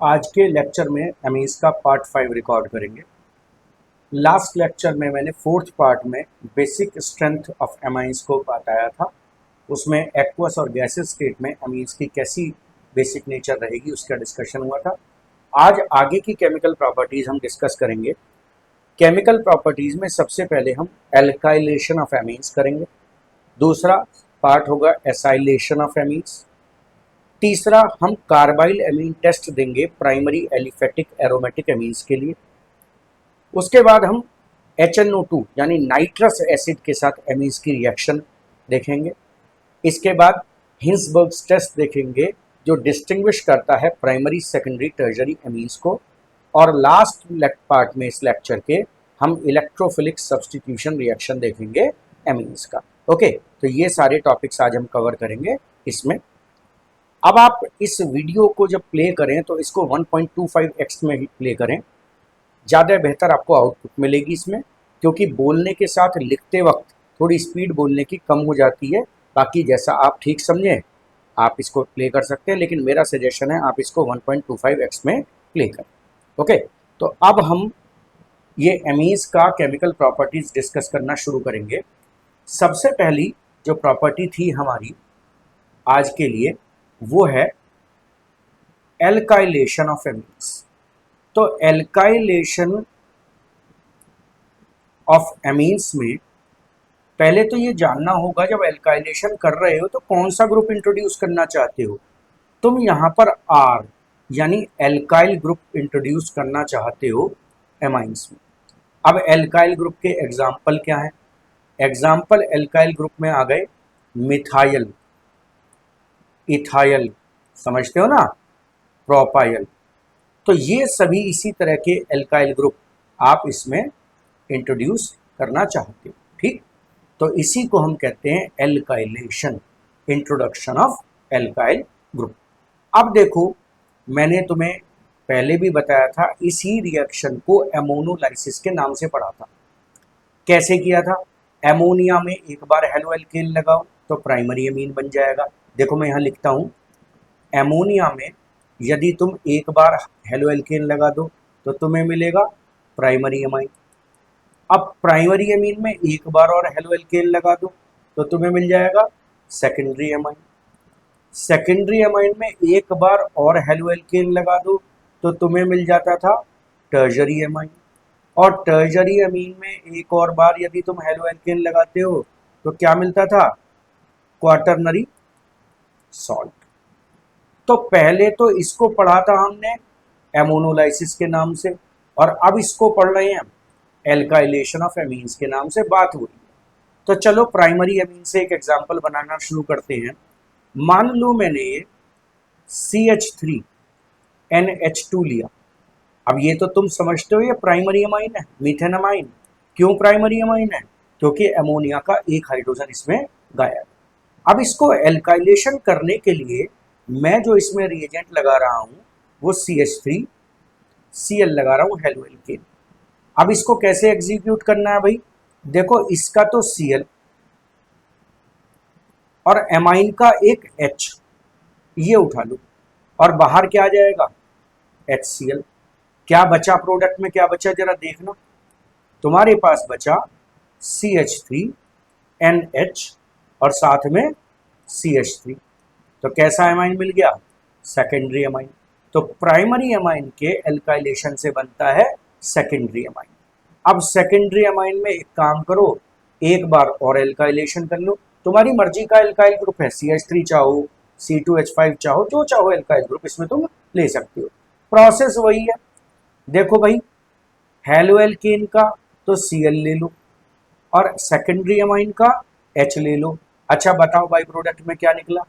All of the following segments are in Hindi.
आज के लेक्चर में अमीज का पार्ट 5 रिकॉर्ड करेंगे। लास्ट लेक्चर में मैंने फोर्थ पार्ट में बेसिक स्ट्रेंथ ऑफ अमीन्स को बताया था। उसमें एक्वस और गैसेस स्टेट में अमीन्स की कैसी बेसिक नेचर रहेगी उसका डिस्कशन हुआ था। आज आगे की केमिकल प्रॉपर्टीज़ हम डिस्कस करेंगे। केमिकल प्रॉपर्टीज़ में सबसे पहले हम एल्काइलेशन ऑफ अमीन्स करेंगे। दूसरा पार्ट होगा एसाइलेशन ऑफ अमीन्स। तीसरा हम कार्बाइल एमीन टेस्ट देंगे प्राइमरी एलिफेटिक एरोमेटिक एमीन्स के लिए। उसके बाद हम HNO2 यानी नाइट्रस एसिड के साथ एमीन्स की रिएक्शन देखेंगे। इसके बाद हिंसबर्ग्स टेस्ट देखेंगे जो डिस्टिंग्विश करता है प्राइमरी सेकेंडरी टर्शरी एमीन्स को। और लास्ट पार्ट में इस लेक्चर के हम इलेक्ट्रोफिलिक सब्स्टिट्यूशन रिएक्शन देखेंगे एमीन्स का। ओके, तो ये सारे टॉपिक्स आज हम कवर करेंगे इसमें। अब आप इस वीडियो को जब प्ले करें तो इसको 1.25x में ही प्ले करें, ज़्यादा बेहतर आपको आउटपुट मिलेगी इसमें, क्योंकि बोलने के साथ लिखते वक्त थोड़ी स्पीड बोलने की कम हो जाती है। बाकी जैसा आप ठीक समझें आप इसको प्ले कर सकते हैं, लेकिन मेरा सजेशन है आप इसको 1.25x में प्ले करें। ओके, तो अब हम ये एमीन्स का केमिकल प्रॉपर्टीज़ डिस्कस करना शुरू करेंगे। सबसे पहली जो प्रॉपर्टी थी हमारी आज के लिए वो है एल्काइलेशन ऑफ एमीन्स। तो एल्काइलेशन ऑफ एमीन्स में पहले तो ये जानना होगा, जब एल्काइलेशन कर रहे हो तो कौन सा ग्रुप इंट्रोड्यूस करना चाहते हो। तुम यहाँ पर R यानी एल्काइल ग्रुप इंट्रोड्यूस करना चाहते हो एमाइंस में। अब एल्काइल ग्रुप के एग्जाम्पल क्या है? एग्जाम्पल एल्काइल ग्रुप में आ गए मिथाइल, इथाइल, समझते हो ना, प्रोपाइल। तो ये सभी इसी तरह के एल्काइल ग्रुप आप इसमें इंट्रोड्यूस करना चाहते हो। ठीक, तो इसी को हम कहते हैं alkylation, introduction of alkyl group. अब देखो, मैंने तुम्हें पहले भी बताया था, इसी रिएक्शन को एमोनोलाइसिस के नाम से पढ़ा था। कैसे किया था? एमोनिया में एक बार हेलो एल्केन लगाओ तो प्राइमरी अमीन बन जाएगा। देखो मैं यहाँ लिखता हूँ, एमोनिया में यदि तुम एक बार हेलो एल्केन लगा दो तो तुम्हें मिलेगा प्राइमरी अमाइन। अब प्राइमरी अमीन में एक बार और हेलो एल्केन लगा दो तो तुम्हें मिल जाएगा सेकेंडरी अमाइन। सेकेंडरी अमाइन में एक बार और हेलो एल्केन लगा दो तो तुम्हें मिल जाता था टर्शरी अमाइन। और टर्शरी अमीन में एक और बार यदि तुम हेलो एल्केन लगाते हो तो क्या मिलता था? Quaternary salt. तो पहले तो इसको पढ़ा था हमने एमोनोलाइसिस के नाम से, और अब इसको पढ़ रहे हैं हम एल्काइलेशन ऑफ एमीन्स के नाम से। बात हुई, तो चलो प्राइमरी अमीन से एक एग्जांपल बनाना शुरू करते हैं। मान लो मैंने CH3NH2 लिया। अब ये तो तुम समझते हो ये प्राइमरी अमाइन है, मीथेन अमाइन। क्यों प्राइमरी अमाइन है? क्योंकि अमोनिया का एक हाइड्रोजन इसमें गायब। अब इसको एल्काइलेशन करने के लिए मैं जो इसमें रिएजेंट लगा रहा हूँ वो CH3Cl लगा रहा हूँ, हेलो एल्केन। अब इसको कैसे एग्जीक्यूट करना है भाई? देखो, इसका तो Cl और एमाइन का एक H, ये उठा लो और बाहर क्या आ जाएगा? HCl। क्या बचा प्रोडक्ट में? क्या बचा जरा देखना। तुम्हारे पास बचा CH3NH और साथ में CH3। तो कैसा एमाइन मिल गया? Secondary amine. तो प्राइमरी एमाइन के एल्काइलेशन से बनता है सेकेंडरी एमाइन। अब सेकेंडरी एमाइन में एक काम करो, एक बार और एल्काइलेशन कर लो। तुम्हारी मर्जी का एल्काइल ग्रुप है, CH3 चाहो, C2H5 चाहो, जो चाहो एल्काइल ग्रुप इसमें तुम ले सकते हो। प्रोसेस वही है। देखो भाई, हेलो एल्केन का तो Cl ले लो और सेकेंडरी अमाइन का H ले लो। अच्छा बताओ बाई प्रोडक्ट में क्या निकला?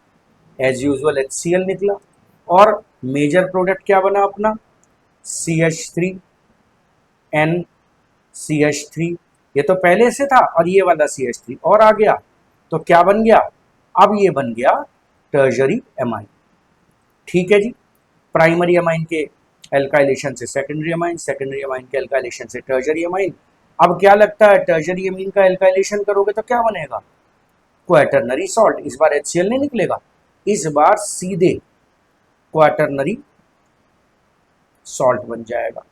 एज यूजुअल HCl निकला। और मेजर प्रोडक्ट क्या बना अपना? CH3NCH3। ये तो पहले से था और ये वाला CH3 और आ गया, तो क्या बन गया? अब ये बन गया टर्शरी अमाइन। ठीक है जी, प्राइमरी अमाइन के एल्काइलेशन से सेकेंडरी अमाइन, सेकेंडरी अमाइन के एल्काइलेशन से टर्शरी अमाइन। अब क्या लगता है, टर्शरी अमीन का एल्काइलेशन करोगे तो क्या बनेगा? Quaternary salt. इस बार HCl नहीं निकलेगा, इस बार सीधे क्वाटरनरी सॉल्ट बन जाएगा।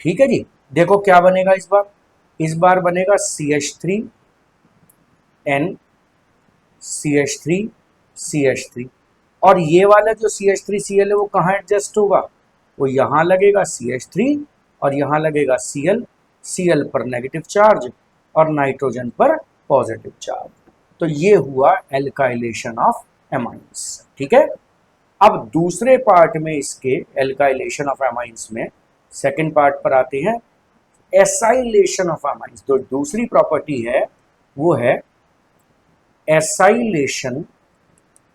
ठीक है जी। देखो क्या बनेगा इस बार बनेगा CH3 N CH3 CH3, और ये वाला जो CH3Cl है वो कहाँ एडजस्ट होगा, वो यहाँ लगेगा CH3 और यहाँ लगेगा Cl पर नेगेटिव चार्ज और नाइट्रोजन पर पॉजिटिव चार्ज। तो ये हुआ एल्काइलेशन ऑफ एमाइंस। ठीक है। अब दूसरे पार्ट में इसके एल्काइलेशन ऑफ एमाइंस में सेकेंड पार्ट पर आते हैं, एसाइलेशन ऑफ एमाइंस। तो दूसरी प्रॉपर्टी है वो है एसाइलेशन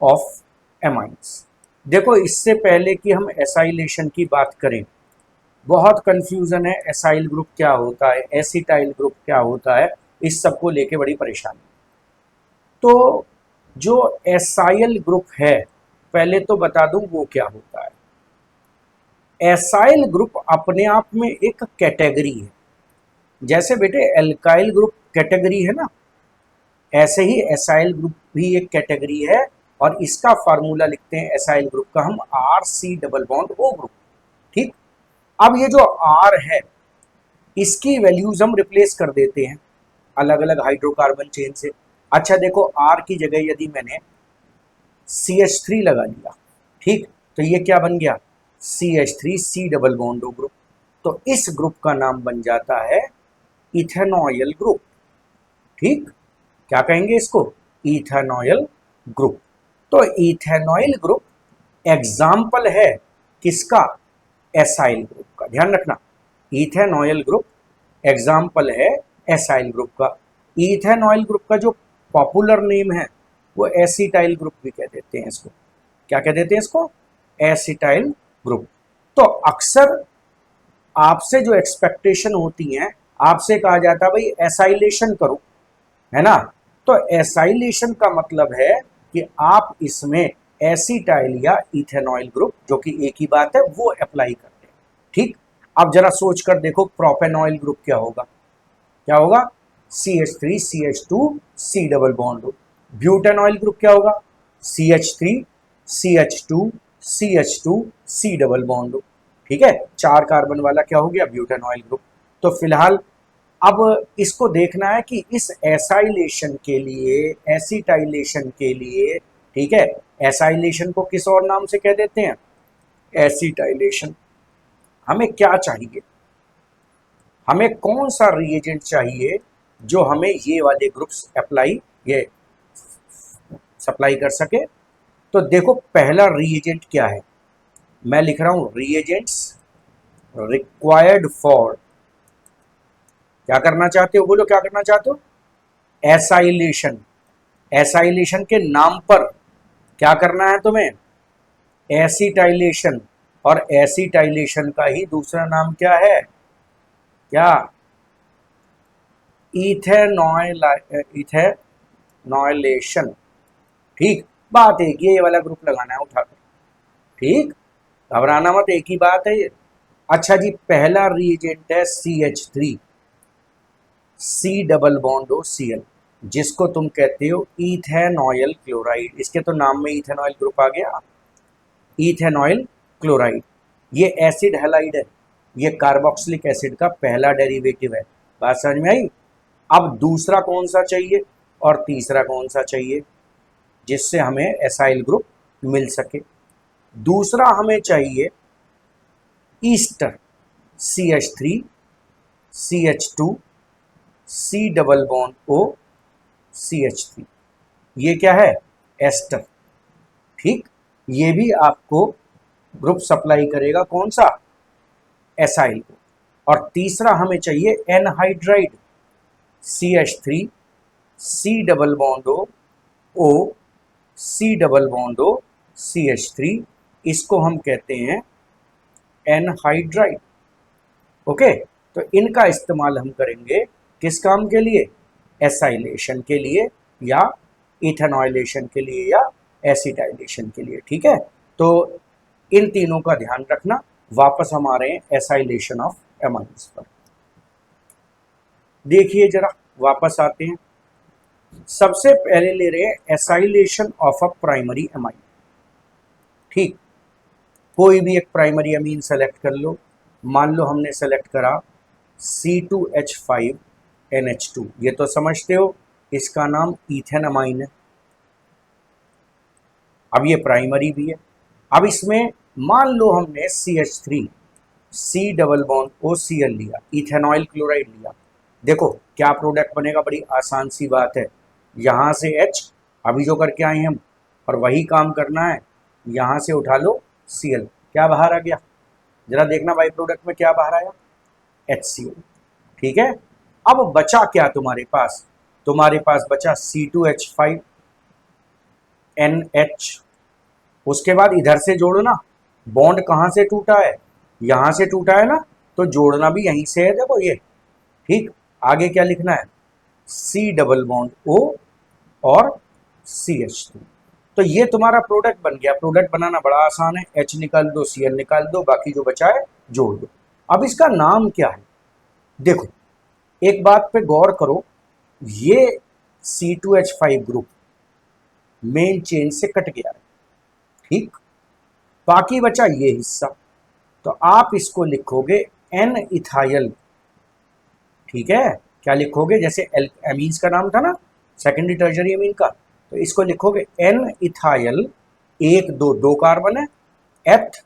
ऑफ एमाइंस। देखो इससे पहले कि हम एसाइलेशन की बात करें, बहुत कंफ्यूजन है, एसाइल ग्रुप क्या होता है, एसिटाइल ग्रुप क्या होता है, इस सब को लेके बड़ी परेशानी। तो जो एसाइल ग्रुप है, पहले तो बता दूं वो क्या होता है। एसाइल ग्रुप अपने आप में एक कैटेगरी है, जैसे बेटे एल्काइल ग्रुप कैटेगरी है ना, ऐसे ही एसाइल ग्रुप भी एक कैटेगरी है, और इसका फार्मूला लिखते हैं एसाइल ग्रुप का हम RC double bond O group. ठीक। अब ये जो R है इसकी वैल्यूज हम रिप्लेस कर देते हैं अलग अलग हाइड्रोकार्बन चेन से। अच्छा देखो R की जगह यदि मैंने CH3 लगा लिया, ठीक, तो ये क्या बन गया, CH3C double bond O group. तो इस ग्रुप का नाम बन जाता है इथेनॉयल ग्रुप। ठीक, क्या कहेंगे इसको, इथेनॉयल ग्रुप। तो इथेनॉयल ग्रुप एग्जाम्पल है किसका, एसाइल ग्रुप का। ध्यान रखना, इथेनॉयल ग्रुप एग्जाम्पल है एसाइल ग्रुप का। इथेनॉयल ग्रुप का जो पॉपुलर नेम है वो एसिटाइल ग्रुप भी कह देते हैं इसको। क्या कह देते हैं इसको, एसिटाइल ग्रुप। तो अक्सर आपसे जो एक्सपेक्टेशन होती हैं, आपसे कहा जाता है भाई एसाइलेशन करो, है ना। तो एसाइलेशन का मतलब है कि आप इसमें एसिटाइल या इथेनॉइल ग्रुप, जो कि एक ही बात है, वो अप्लाई करते हैं। ठीक। अब जरा सोच कर देखो प्रोपेनॉइल ग्रुप क्या होगा, क्या होगा, CH3 CH2 C double bond. Butenoyl group क्या होगा, CH3 CH2 CH2 C double bond. ठीक है, 4 कार्बन वाला क्या हो गया, ब्यूटेनॉइल ग्रुप। तो फिलहाल अब इसको देखना है कि इस एसाइलेशन के लिए, एसिटाइलेशन के लिए, ठीक है, एसाइलेशन को किस और नाम से कह देते हैं, एसिटाइलेशन। हमें क्या चाहिए, हमें कौन सा रिएजेंट चाहिए जो हमें ये वाले ग्रुप्स अप्लाई, ये सप्लाई कर सके। तो देखो पहला रिएजेंट क्या है, मैं लिख रहा हूं रिएजेंट्स रिक्वायर्ड फॉर, क्या करना चाहते हो, बोलो क्या करना चाहते हो, एसाइलेशन। एसाइलेशन के नाम पर क्या करना है तुम्हें, एसिटाइलेशन। और एसिटाइलेशन का ही दूसरा नाम क्या है, क्या, इथेनॉयलेशन। ठीक, बात एक ये वाला ग्रुप लगाना है उठाकर। ठीक, घबराना मत, एक ही बात है ये। अच्छा जी, पहला रिएजेंट है CH3 C double bond O Cl, जिसको तुम कहते हो इथेनॉयल क्लोराइड। इसके तो नाम में इथेनॉयल ग्रुप आ गया, इथेनॉयल क्लोराइड। ये एसिड हैलाइड है, ये कार्बोक्सिलिक एसिड का पहला डेरिवेटिव है। बात समझ में आई। अब दूसरा कौन सा चाहिए और तीसरा कौन सा चाहिए जिससे हमें एसाइल ग्रुप मिल सके। दूसरा हमें चाहिए Easter CH3 CH2 C double bond O CH3, ये क्या है, एस्टर। ठीक, ये भी आपको ग्रुप सप्लाई करेगा, कौन सा, एसाइल को। और तीसरा हमें चाहिए anhydride CH3 C double bond O C double bond O CH3, इसको हम कहते हैं एनहाइड्राइड। ओके, तो इनका इस्तेमाल हम करेंगे किस काम के लिए, एसाइलेशन के लिए, या इथेनॉयलेशन के लिए, या एसिटाइलेशन के लिए। ठीक है, तो इन तीनों का ध्यान रखना। वापस हम आ रहे हैं एसाइलेशन ऑफ एमाइंस पर। देखिए जरा, वापस आते हैं। सबसे पहले ले रहे हैं acylation of a primary amine. ठीक, कोई भी एक प्राइमरी अमीन सेलेक्ट कर लो। मान लो हमने सेलेक्ट करा C2H5NH2, ये तो समझते हो इसका नाम ईथेन अमाइन है। अब ये प्राइमरी भी है। अब इसमें मान लो हमने CH3 C double bond OCl लिया, इथेनॉइल क्लोराइड लिया। देखो क्या प्रोडक्ट बनेगा, बड़ी आसान सी बात है। यहाँ से H अभी जो करके आए हम, और वही काम करना है, यहाँ से उठा लो Cl, क्या बाहर आ गया, जरा देखना बाई प्रोडक्ट में क्या बाहर आया, HCl। ठीक है, अब बचा क्या तुम्हारे पास, तुम्हारे पास बचा C2H5NH। उसके बाद इधर से जोड़ो ना, बॉन्ड कहाँ से टूटा है, यहाँ से टूटा है ना, तो जोड़ना भी यहीं से है। देखो ये ठीक, आगे क्या लिखना है, C डबल बॉन्ड O और CH2। तो ये तुम्हारा प्रोडक्ट बन गया। प्रोडक्ट बनाना बड़ा आसान है, H निकाल दो, Cl निकाल दो, बाकी जो बचा है जोड़ दो। अब इसका नाम क्या है, देखो एक बात पे गौर करो, ये C2H5 ग्रुप मेन चेन से कट गया है, ठीक, बाकी बचा ये हिस्सा, तो आप इसको लिखोगे N इथाइल। ठीक है, क्या लिखोगे, जैसे एमीन्स का नाम था ना सेकेंडरी टर्जरी एमीन का, तो इसको लिखोगे N इथाइल, एक दो, दो कार्बन है, एथ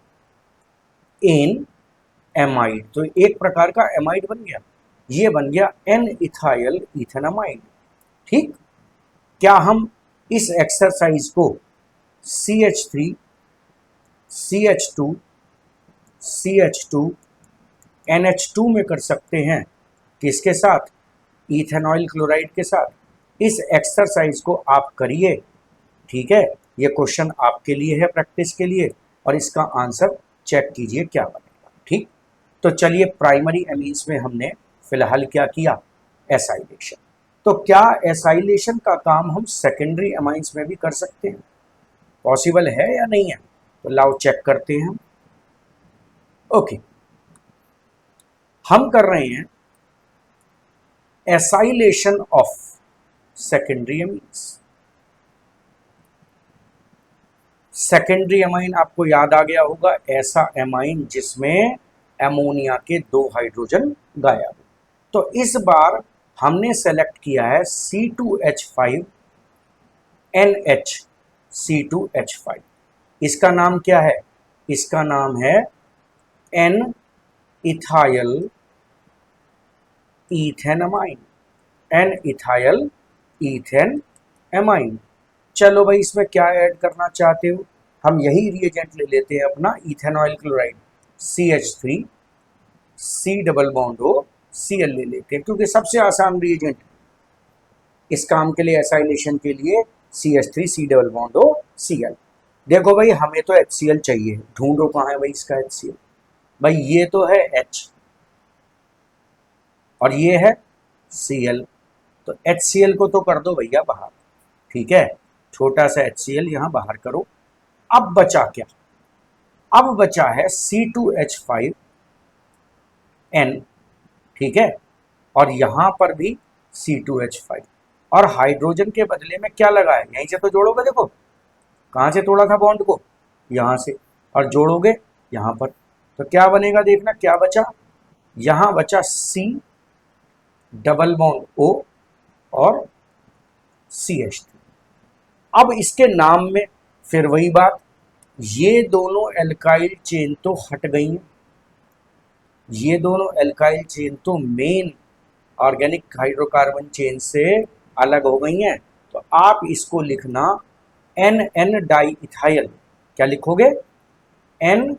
एन एमाइड, तो एक प्रकार का एमाइड बन गया, ये बन गया N इथाइल इथेनामाइड। ठीक, क्या हम इस एक्सरसाइज को CH3 CH2 CH2 NH2 में कर सकते हैं, किसके साथ, इथेनॉइल क्लोराइड के साथ। इस एक्सरसाइज को आप करिए। ठीक है, ये क्वेश्चन आपके लिए है प्रैक्टिस के लिए, और इसका आंसर चेक कीजिए क्या बनेगा। ठीक, तो चलिए प्राइमरी एमीन्स में हमने फिलहाल क्या किया, एसाइलेशन। तो क्या एसाइलेशन का काम हम सेकेंडरी एमाइंस में भी कर सकते हैं, पॉसिबल है या नहीं है, तो लाओ चेक करते हैं हम। ओके, हम कर रहे हैं acylation of secondary amines. Secondary amine आपको याद आ गया होगा, ऐसा एमाइन जिसमें एमोनिया के दो हाइड्रोजन गायब। तो इस बार हमने सेलेक्ट किया है C2H5NH, C2H5। इसका नाम क्या है, इसका नाम है N ethyl ethanamine, N ethyl ethane amine. चलो भाई, इसमें क्या ऐड करना चाहते हो, हम यही रिएजेंट ले लेते हैं अपना, ethanoyl chloride CH3 C double bond O Cl ले लेते हैं, क्योंकि सबसे आसान रिएजेंट इस काम के लिए, एसाइलेशन के लिए, CH3 C double bond O Cl। देखो भाई, हमें तो HCl चाहिए, ढूंढो कहाँ है भाई इसका HCl। भाई ये तो है H और ये है Cl, तो HCl को तो कर दो भैया बाहर। ठीक है, छोटा सा HCl यहाँ बाहर करो। अब बचा क्या, अब बचा है C2H5N। ठीक है, और यहां पर भी C2H5, और हाइड्रोजन के बदले में क्या लगा है, यहीं से तो जोड़ोगे। देखो कहां से तोड़ा था बॉन्ड को, यहां से, और जोड़ोगे यहां पर, तो क्या बनेगा, देखना क्या बचा, यहां बचा C डबल बॉन्ड O और CH3। अब इसके नाम में फिर वही बात, ये दोनों एल्काइल चेन तो हट गई हैं, ये दोनों एल्काइल चेन तो मेन ऑर्गेनिक हाइड्रोकार्बन चेन से अलग हो गई हैं। तो आप इसको लिखना NN डाई इथाइल। क्या लिखोगे, NN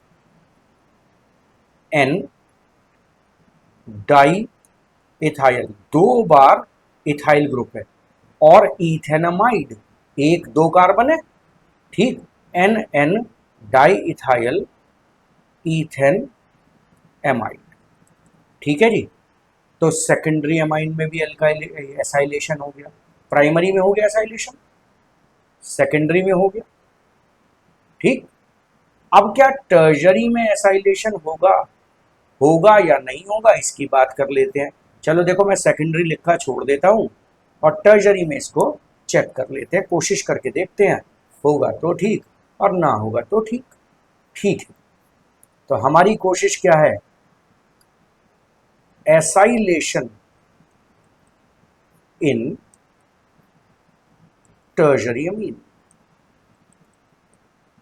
डाई इथाइल, दो बार इथाइल ग्रुप है, और इथेनामाइड, एक दो कार्बन है। ठीक, NN di ethyl ethane amide. ठीक है जी, तो सेकेंडरी एमाइन में भी अल्काइल एसाइलेशन हो गया, प्राइमरी में हो गया एसाइलेशन, सेकेंडरी में हो गया। ठीक, अब क्या टर्जरी में एसाइलेशन होगा, होगा या नहीं होगा, इसकी बात कर लेते हैं। चलो देखो, मैं सेकेंडरी लिखा छोड़ देता हूं, और टर्जरी में इसको चेक कर लेते हैं, कोशिश करके देखते हैं, होगा तो ठीक और ना होगा तो ठीक। ठीक है, तो हमारी कोशिश क्या है, एसाइलेशन इन टर्शरी अमीन।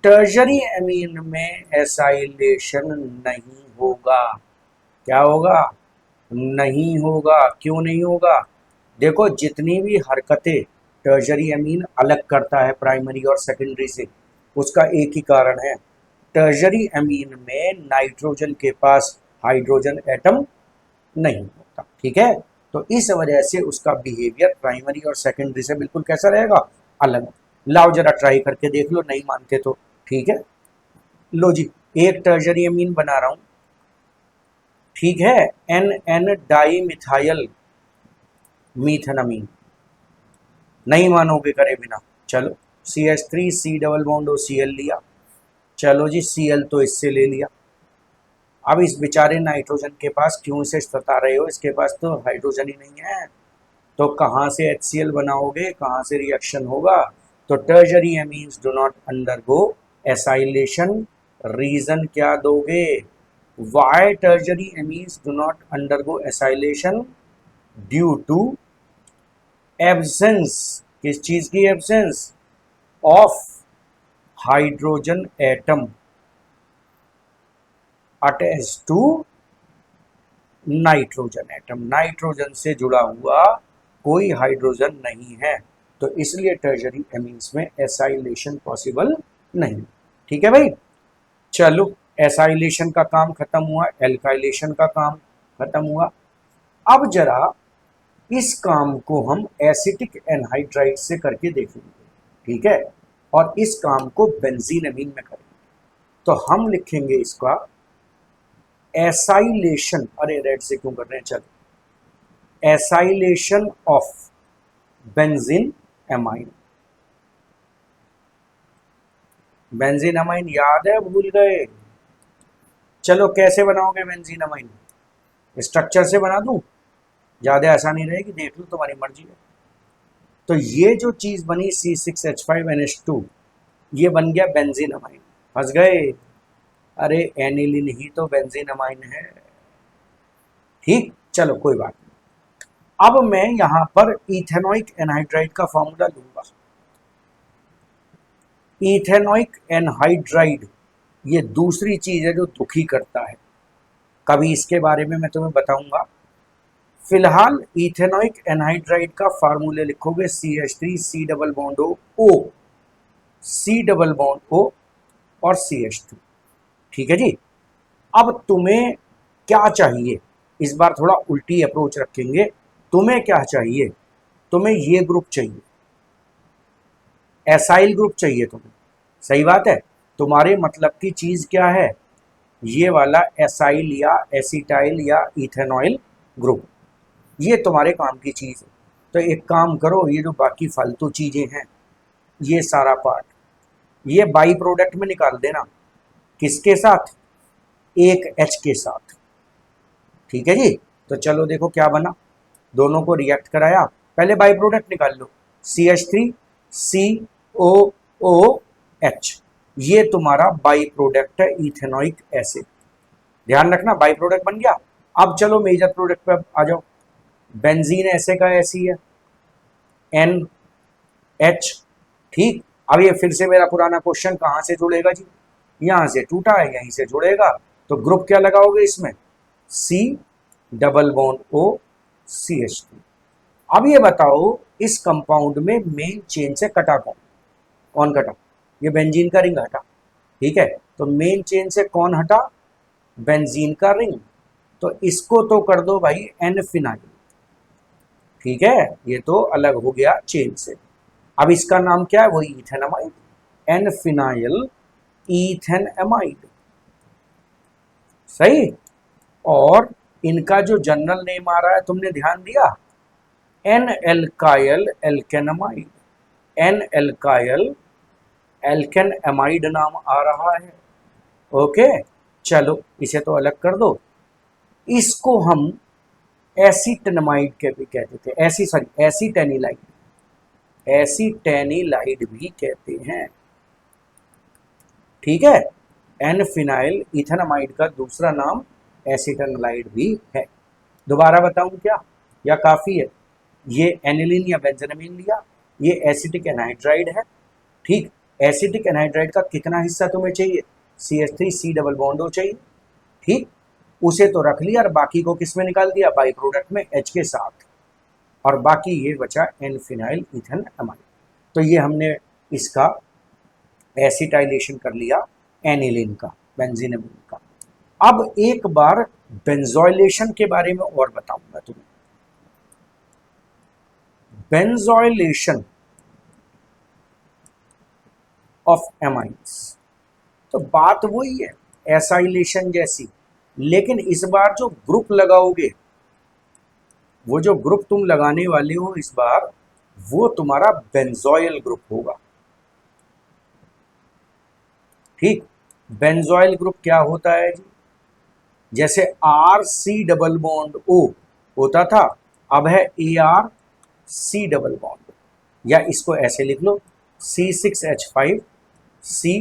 टर्शरी अमीन में एसाइलेशन नहीं होगा। क्या होगा, नहीं होगा। क्यों नहीं होगा, देखो जितनी भी हरकतें टर्शरी अमीन अलग करता है प्राइमरी और सेकेंडरी से, उसका एक ही कारण है, टर्शरी अमीन में नाइट्रोजन के पास हाइड्रोजन एटम नहीं होता। ठीक है, तो इस वजह से उसका बिहेवियर प्राइमरी और सेकेंडरी से बिल्कुल कैसा रहेगा, अलग। लाओ जरा ट्राई करके देख लो, नहीं मानते तो ठीक है। लो जी, एक टर्शरी अमीन बना रहा हूं, ठीक है, एन एन डाई मिथाइल मीथेनामीन। नहीं मानोगे करे बिना। चलो CH3 C double bond OCl लिया, चलो जी Cl तो इससे ले लिया। अब इस बेचारे नाइट्रोजन के पास क्यों इसे सता रहे हो, इसके पास तो हाइड्रोजन ही नहीं है, तो कहाँ से HCl बनाओगे, कहाँ से रिएक्शन होगा। तो tertiary amines do not undergo acylation. Reason क्या दोगे, why tertiary amines do not undergo acylation, due to absence, किस चीज की absence, of hydrogen atom attach to nitrogen atom. Nitrogen से जुड़ा हुआ कोई हाइड्रोजन नहीं है, तो इसलिए टर्शरी एमीन्स में एसाइलेशन पॉसिबल नहीं। ठीक है भाई, चलो एसाइलेशन का काम खत्म हुआ, एल्काइलेशन का काम खत्म हुआ। अब जरा इस काम को हम एसिटिक एनहाइड्राइड से करके देखेंगे, ठीक है, और इस काम को बेंजीन अमीन में करेंगे। तो हम लिखेंगे इसका एसाइलेशन, अरे रेड से क्यों कर रहे हैं, चलो acylation of benzene amine. Benzene amine याद है, भूल गए। चलो कैसे बनाओगे बेंजीन अमाइन, स्ट्रक्चर से बना दूं, ज्यादा आसानी रहेगी, देख लो तुम्हारी मर्जी है। तो ये जो चीज बनी C6H5NH2, ये बन गया बेंजीन अमाइन। फंस गए, अरे एनिलिन ही तो बेंजीन अमाइन है। ठीक, चलो कोई बात नहीं। अब मैं यहां पर इथेनॉइक एनहाइड्राइड का फॉर्मूला लूंगा। इथेनॉइक एनहाइड्राइड ये दूसरी चीज है जो दुखी करता है, कभी इसके बारे में मैं तुम्हें बताऊंगा। फिलहाल इथेनॉइक एनहाइड्राइड का फार्मूले लिखोगे CH3 C double bond O, C double bond O और CH2। ठीक है जी। अब तुम्हें क्या चाहिए, इस बार थोड़ा उल्टी अप्रोच रखेंगे। तुम्हें क्या चाहिए, तुम्हें ये ग्रुप चाहिए, एसाइल ग्रुप चाहिए तुम्हें, सही बात है। तुम्हारे मतलब की चीज क्या है, ये वाला एसाइल या एसिटाइल या इथेनॉइल ग्रुप, ये तुम्हारे काम की चीज है। तो एक काम करो, ये जो बाकी फालतू चीजें हैं, ये सारा पार्ट ये बाई प्रोडक्ट में निकाल देना। किसके साथ, एक H के साथ। ठीक है जी। तो चलो देखो क्या बना, दोनों को रिएक्ट कराया, पहले बाई प्रोडक्ट निकाल लो, CH3 COOH, ये तुम्हारा बाई प्रोडक्ट है इथेनॉइक एसिड। ध्यान रखना बाई प्रोडक्ट बन गया। अब चलो मेजर प्रोडक्ट पे आ जाओ, बेंजीन ऐसे का ऐसी है NH। ठीक, अब ये फिर से मेरा पुराना क्वेश्चन कहाँ से जुड़ेगा जी, यहां से टूटा है, यहीं से जुड़ेगा। तो ग्रुप क्या लगाओगे इसमें, C double bond O CH2। अब ये बताओ इस कंपाउंड में मेन चेन से कटा कौन, कौन कटा, ये बेंजीन का रिंग हटा। ठीक है, तो मेन चेन से कौन हटा, बेंजीन का रिंग। तो इसको तो कर दो भाई N फिनाइल। ठीक है, ये तो अलग हो गया चेन से। अब इसका नाम क्या है, वही इथेनामाइड, N फिनाइल इथेनामाइड। सही, और इनका जो जनरल नेम आ रहा है तुमने ध्यान दिया, N एल्काइल एल्केनामाइड, N एल्काइल एल्केनामाइड नाम आ रहा है। ओके, चलो इसे तो अलग कर दो। इसको हम एसीटेनामाइड के भी कहते थे, एसीटेनिलाइड, एसीटेनिलाइड भी कहते हैं। ठीक है, एन फिनाइल इथेनामाइड का दूसरा नाम एसिटानोलाइड भी है। दोबारा बताऊं क्या, या काफ़ी है? ये एनिलीन या बेंजोनामीन लिया, ये एसिटिक एनहाइड्राइड है। ठीक, एसिटिक एनहाइड्राइड का कितना हिस्सा तुम्हें चाहिए? CH3 डबल बॉन्ड हो चाहिए। ठीक, उसे तो रख लिया और बाकी को किस में निकाल दिया? बाई प्रोडक्ट में H के साथ, और बाकी ये बचा एन फिनाइल इथेन अमाइड। तो ये हमने इसका एसिटाइलेशन कर लिया एनिलीन का, बेंजीनामीन का। अब एक बार बेंजोइलेशन के बारे में और बताऊंगा तुम्हें। बेंजोइलेशन ऑफ एमाइन्स, तो बात वही है एसाइलेशन जैसी, लेकिन इस बार जो ग्रुप लगाओगे, वो जो ग्रुप तुम लगाने वाले हो इस बार, वो तुम्हारा बेंजोइल ग्रुप होगा। ठीक, बेंजोइल ग्रुप क्या होता है जी? जैसे RC डबल बॉन्ड O होता था, अब है ARC डबल बॉन्ड, या इसको ऐसे लिख लो C6H5 C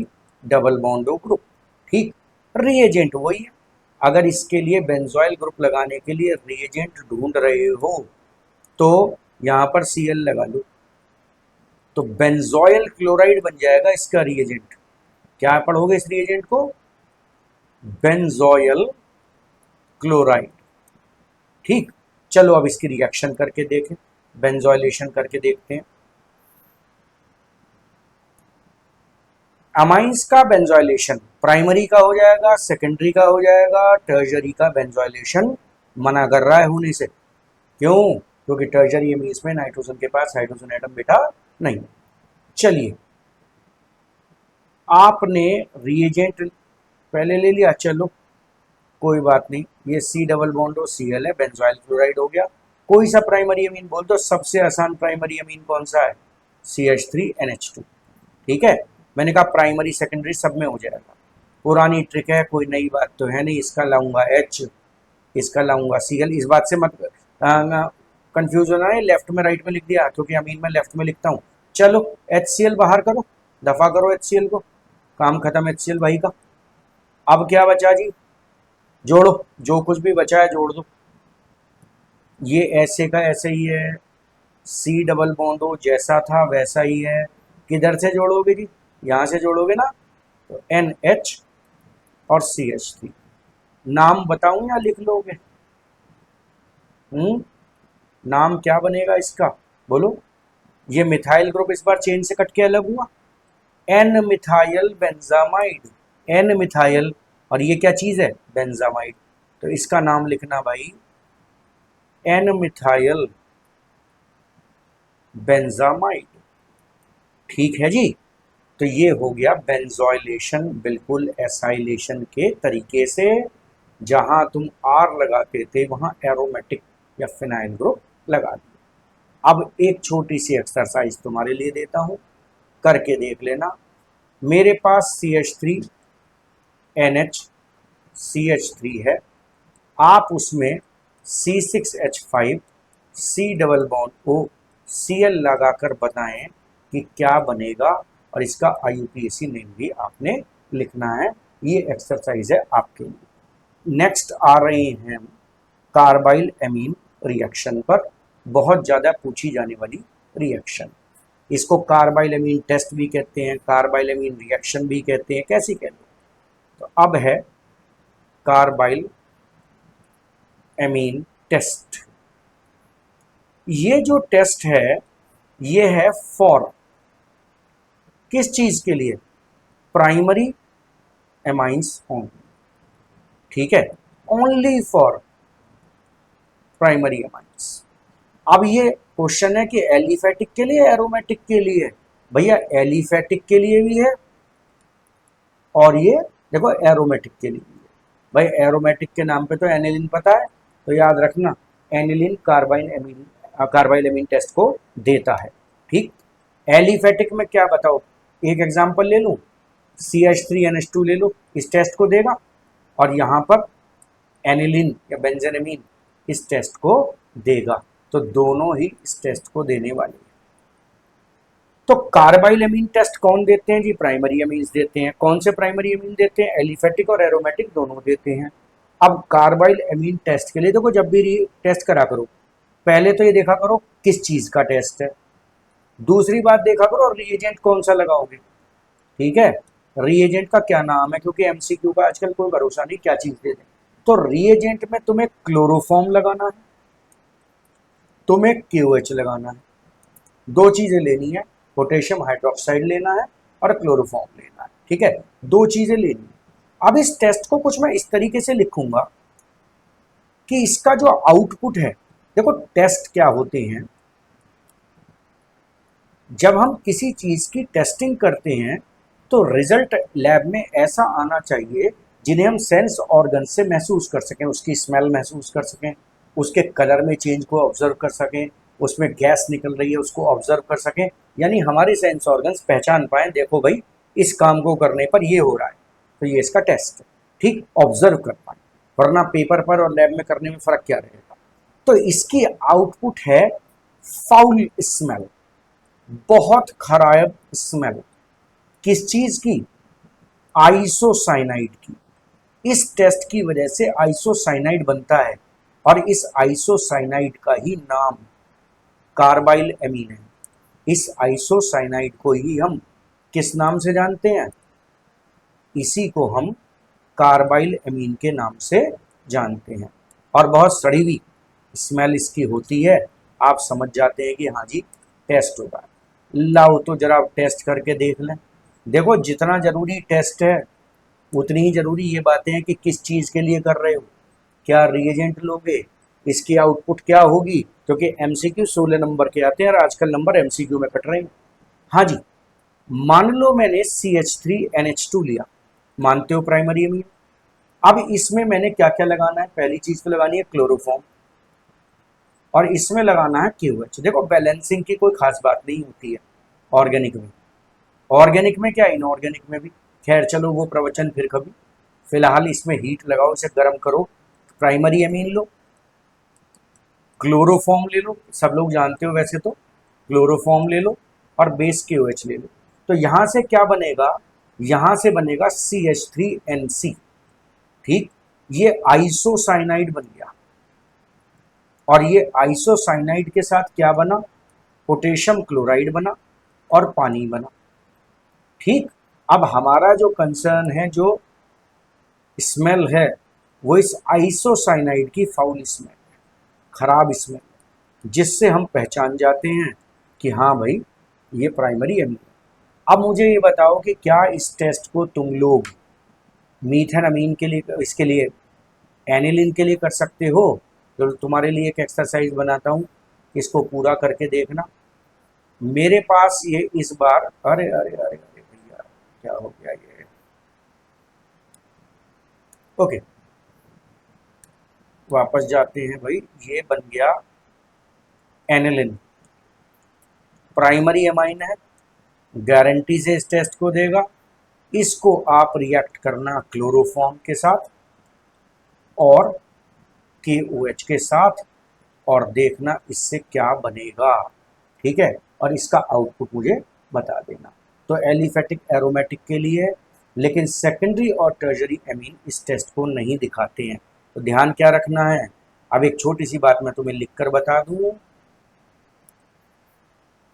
double bond O group. ठीक, रिएजेंट वही है। अगर इसके लिए बेंजोइल ग्रुप लगाने के लिए रिएजेंट ढूंढ रहे हो तो यहाँ पर Cl लगा लो, तो बेंजोइल क्लोराइड बन जाएगा इसका रिएजेंट। क्या पढ़ोगे इस रिएजेंट को? Benzoyl chloride. ठीक, चलो अब इसकी रिएक्शन करके देखें, बेंजोइलेशन करके देखते हैं। अमाइंस का बेंजोइलेशन प्राइमरी का हो जाएगा, सेकेंडरी का हो जाएगा, टर्जरी का बेंजोइलेशन मना कर रहा है होने से। क्यों? क्योंकि टर्जरी अमीन्स में नाइट्रोजन के पास हाइड्रोजन एटम बेटा नहीं। चलिए, आपने रिएजेंट पहले ले लिया, चलो कोई बात नहीं, ये C डबल बॉन्ड हो Cl है, बेंजोइल क्लोराइड हो गया। कोई सा प्राइमरी अमीन बोल दो, सबसे आसान प्राइमरी अमीन कौन सा है? CH3NH2। ठीक है, मैंने कहा प्राइमरी सेकेंडरी सब में हो जाएगा। पुरानी ट्रिक है, कोई नई बात तो है नहीं। इसका लाऊंगा H, इसका लाऊंगा Cl। इस बात से मत कंफ्यूज होना है, लेफ्ट में राइट में लिख दिया, क्योंकि अमीन में लेफ्ट में लिखता हूँ। चलो HCl बाहर करो, दफा करो HCl को, काम खत्म HCl भाई का। अब क्या बचा जी? जोड़ो, जो कुछ भी बचा है जोड़ दो। ये ऐसे का ऐसे ही है, C डबल बॉन्ड हो जैसा था वैसा ही है। किधर से जोड़ोगे जी? यहाँ से जोड़ोगे ना, तो NH और CH3। नाम बताऊं या लिख लोगे? नाम क्या बनेगा इसका, बोलो? ये मिथाइल ग्रुप इस बार चेन से कट के अलग हुआ, N methyl benzamide. N methyl, और ये क्या चीज है? बेंजामाइड। तो इसका नाम लिखना भाई एन मिथाइल बेंजामाइड। ठीक है जी, तो ये हो गया बेंजोइलेशन बिल्कुल एसाइलेशन के तरीके से। जहां तुम R लगाते थे वहां एरोमेटिक या फिनाइल ग्रुप लगा दिया। अब एक छोटी सी एक्सरसाइज तुम्हारे लिए देता हूं, करके देख लेना। मेरे पास CH3NH CH3 है, आप उसमें C6H5 C double bond O Cl लगाकर बताएं कि क्या बनेगा, और इसका IUPAC नेम भी आपने लिखना है। ये एक्सरसाइज है आपके लिए। नेक्स्ट आ रहे हैं कार्बाइल एमीन रिएक्शन पर, बहुत ज़्यादा पूछी जाने वाली रिएक्शन। इसको कार्बाइल एमीन टेस्ट भी कहते हैं, कार्बाइल एमीन रिएक्शन भी कहते हैं, कैसी कहते हैं। तो अब है कार्बाइल एमीन टेस्ट। ये जो टेस्ट है, ये है फॉर किस चीज के लिए? Primary amines only. ठीक है, ओनली फॉर प्राइमरी एमाइंस। अब ये क्वेश्चन है कि एलिफेटिक के लिए, एरोमेटिक के लिए? भैया एलिफेटिक के लिए भी है, और ये देखो एरोमेटिक के लिए भी है। भाई एरोमेटिक के नाम पे तो एनिलीन पता है, तो याद रखना एनिलीन कार्बाइल एमीन टेस्ट को देता है। ठीक, एलिफेटिक में क्या बताओ, एक एग्जांपल ले लूं, CH3NH2 ले लो, इस टेस्ट को देगा, और यहाँ पर एनिलीन या बेंजेनामीन इस टेस्ट को देगा। तो दोनों ही इस टेस्ट को देने वाले हैं। तो कार्बाइल एमीन टेस्ट कौन देते हैं जी? प्राइमरी एमीन्स देते हैं। कौन से प्राइमरी एमीन देते हैं? एलिफेटिक और एरोमेटिक दोनों देते हैं। अब कार्बाइल एमीन टेस्ट के लिए देखो, जब भी टेस्ट करा करो, पहले तो ये देखा करो किस चीज का टेस्ट है, दूसरी बात देखा करो रिएजेंट कौन सा लगाओगे। ठीक है, रिएजेंट का क्या नाम है, क्योंकि एमसीक्यू का आजकल कोई भरोसा नहीं क्या चीज दे दें। तो रिएजेंट में तुम्हें क्लोरोफॉर्म लगाना है, तुम्हें क्यूएच लगाना है, दो चीजें लेनी है, पोटेशियम हाइड्रोक्साइड लेना है और क्लोरोफॉर्म लेना है। ठीक है, दो चीजें लेनी है। अब इस टेस्ट को कुछ मैं इस तरीके से लिखूंगा कि इसका जो आउटपुट है, देखो टेस्ट क्या होते हैं, जब हम किसी चीज की टेस्टिंग करते हैं तो रिजल्ट लैब में ऐसा आना चाहिए जिन्हें हम सेंस ऑर्गन से महसूस कर सकें, उसकी स्मेल महसूस कर सकें, उसके कलर में चेंज को ऑब्जर्व कर सकें, उसमें गैस निकल रही है उसको ऑब्जर्व कर सकें, यानी हमारे सेंस ऑर्गन्स पहचान पाएं, देखो भाई इस काम को करने पर ये हो रहा है, तो ये इसका टेस्ट है। ठीक, ऑब्जर्व कर पाए, वरना पेपर पर और लैब में करने में फर्क क्या रहेगा। तो इसकी आउटपुट है फाउल स्मेल, बहुत खराब स्मेल। किस चीज की? आइसोसाइनाइड की। इस टेस्ट की वजह से आइसोसाइनाइड बनता है और इस आइसोसाइनाइड का ही नाम कार्बाइल एमीन है। इस आइसोसाइनाइड को ही हम किस नाम से जानते हैं? इसी को हम कार्बाइल एमीन के नाम से जानते हैं। और बहुत सड़ी हुई स्मेल इसकी होती है, आप समझ जाते हैं कि हाँ जी टेस्ट होगा। लाओ तो जरा टेस्ट करके देख लें। देखो जितना जरूरी टेस्ट है उतनी ही जरूरी ये बातें हैं कि किस चीज़ के लिए कर रहे हो, क्या रिएजेंट लोगे, इसकी आउटपुट क्या होगी, क्योंकि एमसीक्यू 16 नंबर के आते हैं और आजकल नंबर एमसीक्यू में कट रहे हैं। हाँ जी, मान लो मैंने CH3NH2 लिया, मानते हो प्राइमरी एमीन। अब इसमें मैंने क्या क्या लगाना है? पहली चीज तो लगानी है क्लोरोफॉर्म और इसमें लगाना है क्यूएच। देखो बैलेंसिंग की कोई खास बात नहीं होती है ऑर्गेनिक में, ऑर्गेनिक में क्या इनऑर्गेनिक में भी, खैर चलो वो प्रवचन फिर कभी। फिलहाल इसमें हीट लगाओ, इसे गर्म करो, प्राइमरी एमीन लो, क्लोरोफॉर्म ले लो, सब लोग जानते हो वैसे तो, क्लोरोफॉर्म ले लो और बेस क्यूएच ले लो। तो यहाँ से क्या बनेगा? यहाँ से बनेगा CH3NC। ठीक, ये आइसोसाइनाइड बन गया और ये आइसोसाइनाइड के साथ क्या बना? पोटेशियम क्लोराइड बना और पानी बना। ठीक, अब हमारा जो कंसर्न है, जो स्मेल है, वो इस आइसोसाइनाइड की फाउल स्मेल है, खराब स्मेल, जिससे हम पहचान जाते हैं कि हाँ भाई ये प्राइमरी एमीन है। अब मुझे ये बताओ कि क्या इस टेस्ट को तुम लोग मीथेन अमीन के लिए, इसके लिए एनिलीन के लिए कर सकते हो? तो तुम्हारे लिए एक एक्सरसाइज बनाता हूँ, इसको पूरा करके देखना। मेरे पास ये इस बार, अरे अरे अरे अरे भैया क्या हो गया ये, ओके वापस जाते हैं भाई। ये बन गया एनिलिन, प्राइमरी एमाइन है, गारंटी से इस टेस्ट को देगा। इसको आप रिएक्ट करना क्लोरोफॉर्म के साथ और KOH के साथ और देखना इससे क्या बनेगा। ठीक है, और इसका आउटपुट मुझे बता देना। तो एलिफेटिक एरोमेटिक के लिए, लेकिन सेकेंडरी और टर्जरी एमीन इस टेस्ट को नहीं दिखाते हैं। तो ध्यान क्या रखना है? अब एक छोटी सी बात मैं तुम्हें लिखकर बता दूं।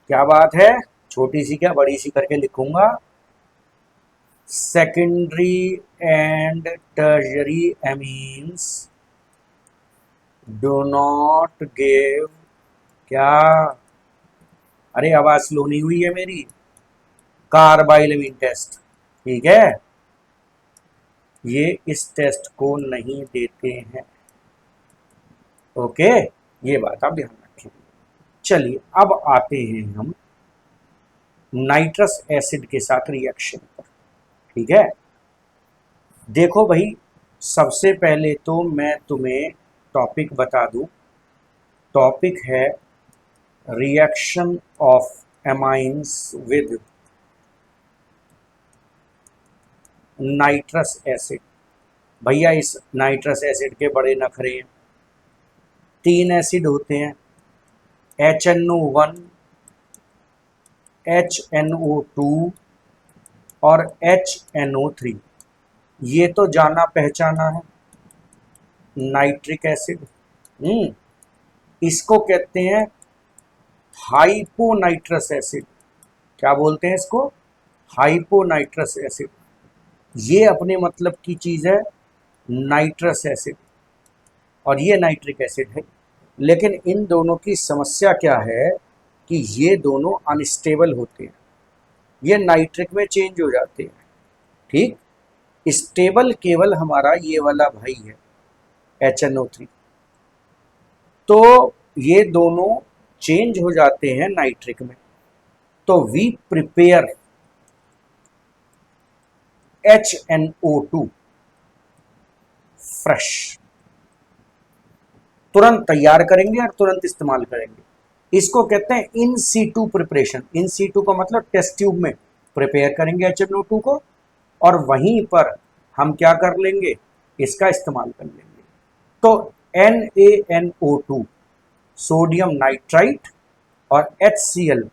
क्या बात है? छोटी सी क्या बड़ी सी करके लिखूंगा। Secondary and टर्जरी amines do not give, क्या, अरे आवाज स्लो नहीं हुई है मेरी, कार्बाइल एमीन टेस्ट। ठीक है, ये इस टेस्ट को नहीं देते हैं। ओके, ये बात आप ध्यान रखें। चलिए अब आते हैं हम नाइट्रस एसिड के साथ रिएक्शन पर। ठीक है, देखो भाई सबसे पहले तो मैं तुम्हें टॉपिक बता दूं। टॉपिक है reaction of amines with nitrous acid. भैया इस नाइट्रस एसिड के बड़े नखरे हैं। 3 एसिड होते हैं, HNO1, HNO2 और HNO3, ये तो जाना पहचाना है, नाइट्रिक एसिड। इसको कहते हैं हाइपोनाइट्रस एसिड। क्या बोलते हैं इसको? Hyponitrous acid. ये अपने मतलब की चीज है नाइट्रस एसिड, और ये नाइट्रिक एसिड है। लेकिन इन दोनों की समस्या क्या है कि ये दोनों अनस्टेबल होते हैं, ये नाइट्रिक में चेंज हो जाते हैं। ठीक, स्टेबल केवल हमारा ये वाला भाई है HNO3। तो ये दोनों चेंज हो जाते हैं नाइट्रिक में, तो वी प्रिपेयर HNO2 फ्रेश, तुरंत तैयार करेंगे और तुरंत इस्तेमाल करेंगे। इसको कहते हैं in situ preparation. In situ का मतलब टेस्ट ट्यूब में प्रिपेयर करेंगे HNO2 को, और वहीं पर हम क्या कर लेंगे, इसका इस्तेमाल कर लेंगे। तो NaNO2 सोडियम नाइट्राइट और HCl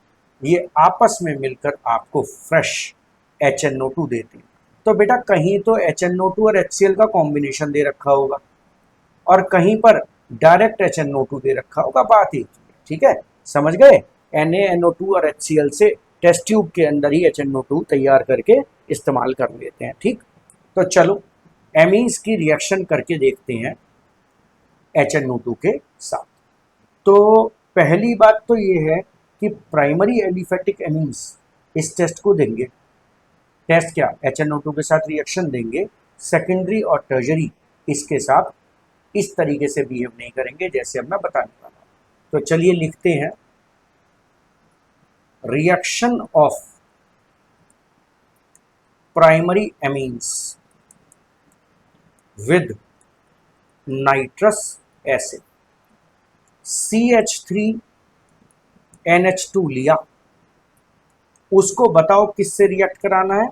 ये आपस में मिलकर आपको फ्रेश HNO2 देते हैं। तो बेटा कहीं तो HNO2 और HCl का कॉम्बिनेशन दे रखा होगा, और कहीं पर डायरेक्ट HNO2 दे रखा होगा, बात एक ही है। ठीक है, समझ गए? NaNO2 और HCl से टेस्ट ट्यूब के अंदर ही HNO2 तैयार करके इस्तेमाल कर लेते हैं। ठीक, तो चलो एमीन्स की रिएक्शन करके देखते हैं HNO2 के साथ। तो पहली बात तो ये है कि प्राइमरी एलिफेटिक एमीन्स इस टेस्ट को देंगे। टेस्ट क्या? HNO2 के साथ रिएक्शन देंगे। सेकेंडरी और टर्जरी इसके साथ इस तरीके से बिहेव नहीं करेंगे जैसे अब मैं बताने वाला हूं। तो चलिए लिखते हैं, reaction of primary amines with nitrous acid. CH3NH2 लिया, उसको बताओ किससे रिएक्ट कराना है?